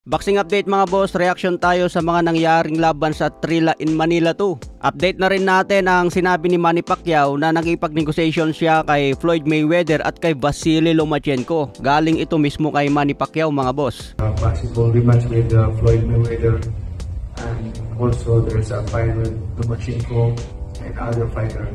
Boxing update mga boss, reaction tayo sa mga nangyaring laban sa Trilla in Manila 2. Update na rin natin ang sinabi ni Manny Pacquiao na nakipag-negotiation siya kay Floyd Mayweather at kay Vasily Lomachenko. Galing ito mismo kay Manny Pacquiao mga boss. Possible rematch with Floyd Mayweather, and also there's a fight with Lomachenko and other fighter.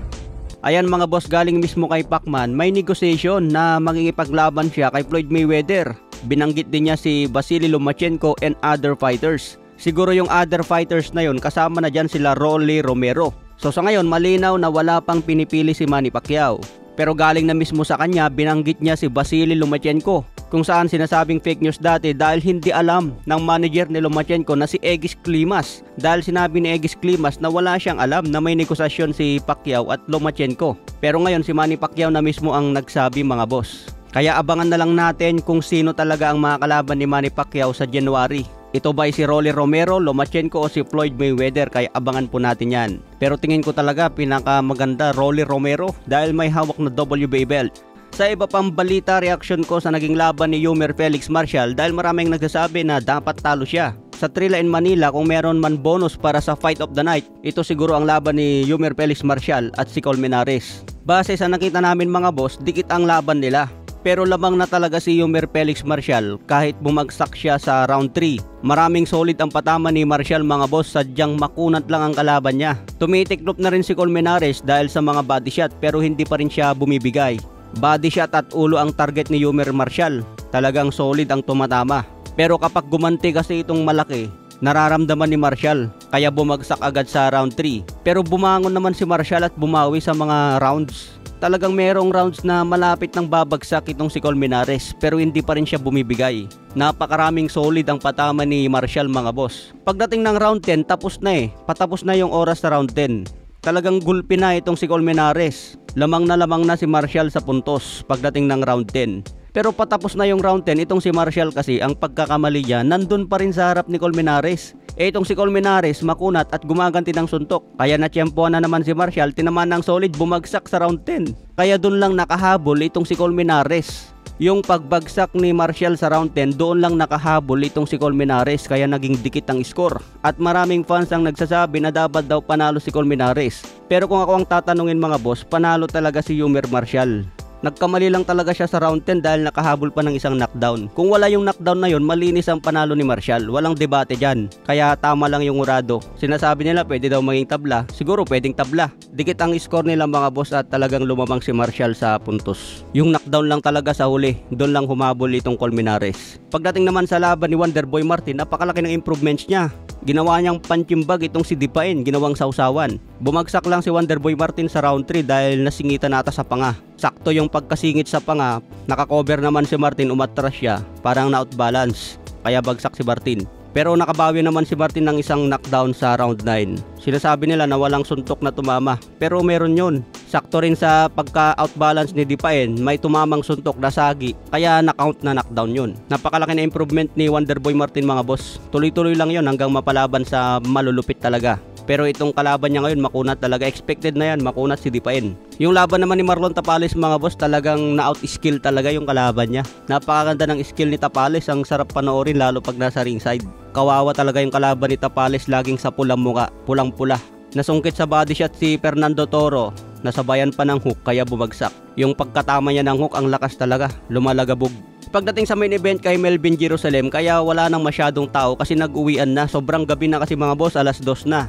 Ayan mga boss, galing mismo kay Pacman, may negotiation na magkikipaglaban siya kay Floyd Mayweather. Binanggit din niya si Vasily Lomachenko and other fighters. Siguro yung other fighters na yun, kasama na dyan sila Rolly Romero. So sa ngayon, malinaw na wala pang pinipili si Manny Pacquiao. Pero galing na mismo sa kanya, binanggit niya si Vasily Lomachenko. Kung saan sinasabing fake news dati dahil hindi alam ng manager ni Lomachenko na si Egis Klimas. Dahil sinabi ni Egis Klimas na wala siyang alam na may negosasyon si Pacquiao at Lomachenko. Pero ngayon si Manny Pacquiao na mismo ang nagsabi mga boss. Kaya abangan na lang natin kung sino talaga ang mga kalaban ni Manny Pacquiao sa January. Ito ba si Rolly Romero, Lomachenko o si Floyd Mayweather? Kaya abangan po natin yan. Pero tingin ko talaga pinakamaganda Rolly Romero dahil may hawak na WBA belt. Sa iba pang balita, reaction ko sa naging laban ni Yummer Felix Marcial dahil maraming nagsasabi na dapat talo siya. Sa Trilla in Manila, kung meron man bonus para sa Fight of the Night, ito siguro ang laban ni Yummer Felix Marcial at si Colmenares. Base sa nakita namin mga boss, dikit ang laban nila. Pero lamang na talaga si Yummer Felix Marcial kahit bumagsak siya sa round 3. Maraming solid ang patama ni Marcial mga boss, sadyang makunat lang ang kalaban niya. Tumitiklop na rin si Colmenares dahil sa mga body shot pero hindi pa rin siya bumibigay. Body shot at ulo ang target ni Yummer Marcial. Talagang solid ang tumatama. Pero kapag gumanti kasi itong malaki, nararamdaman ni Marcial kaya bumagsak agad sa round 3. Pero bumangon naman si Marcial at bumawi sa mga rounds. Talagang merong rounds na malapit nang babagsak itong si Colmenares pero hindi pa rin siya bumibigay. Napakaraming solid ang patama ni Marcial mga boss. Pagdating ng round 10 tapos na patapos na yung oras sa round 10. Talagang gulpi na itong si Colmenares. Lamang na si Marcial sa puntos pagdating ng round 10. Pero patapos na yung round 10, itong si Marcial kasi ang pagkakamali niya nandun pa rin sa harap ni Colmenares. Itong si Colmenares makunat at gumaganti ng suntok. Kaya natsyempohan na naman si Marcial, tinamaan ng solid, bumagsak sa round 10. Kaya dun lang nakahabol itong si Colmenares. Yung pagbagsak ni Marcial sa round 10, doon lang nakahabol itong si Colmenares kaya naging dikit ang score. At maraming fans ang nagsasabi na dapat daw panalo si Colmenares. Pero kung ako ang tatanungin mga boss, panalo talaga si Yummer Marcial. Nagkamali lang talaga siya sa round 10 dahil nakahabol pa ng isang knockdown. Kung wala yung knockdown na yun, malinis ang panalo ni Marcial. Walang debate dyan. Kaya tama lang yung urado. Sinasabi nila pwede daw maging tabla. Siguro pwedeng tabla. Dikit ang score nila mga boss at talagang lumamang si Marcial sa puntos. Yung knockdown lang talaga sa huli. Doon lang humabol itong Colmenares. Pagdating naman sa laban ni Wonderboy Martin, napakalaki ng improvements niya. Ginawa niyang panchimbag itong si Dipain, ginawang sausawan. Bumagsak lang si Wonderboy Martin sa round 3 dahil nasingitan nata sa panga. Sakto yung pagkasingit sa panga, nakakover naman si Martin, umatras siya, parang na-outbalance, kaya bagsak si Martin. Pero nakabawi naman si Martin ng isang knockdown sa round 9. Sinasabi nila na walang suntok na tumama, pero meron yun. Sakto rin sa pagka-outbalance ni Dipain, may tumamang suntok na sagi, kaya na-count na knockdown yun. Napakalaki na improvement ni Wonderboy Martin mga boss. Tuloy-tuloy lang yun hanggang mapalaban sa malulupit talaga. Pero itong kalaban niya ngayon makunat talaga, expected na yan, makunat si Dipain. Yung laban naman ni Marlon Tapales mga boss, talagang na-out-skill talaga yung kalaban niya. Napakaganda ng skill ni Tapales, ang sarap panoorin lalo pag nasa ringside. Kawawa talaga yung kalaban ni Tapales, laging sa pulang muka, pulang-pula. Nasungkit sa body shot si Fernando Toro, nasabayan pa ng hook kaya bumagsak. Yung pagkatama niya ng hook, ang lakas talaga, lumalagabog. Pagdating sa main event kay Melvin Jerusalem, kaya wala nang masyadong tao kasi nag-uwian na. Sobrang gabi na kasi mga boss, alas 2 na.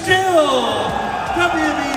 Still, WBA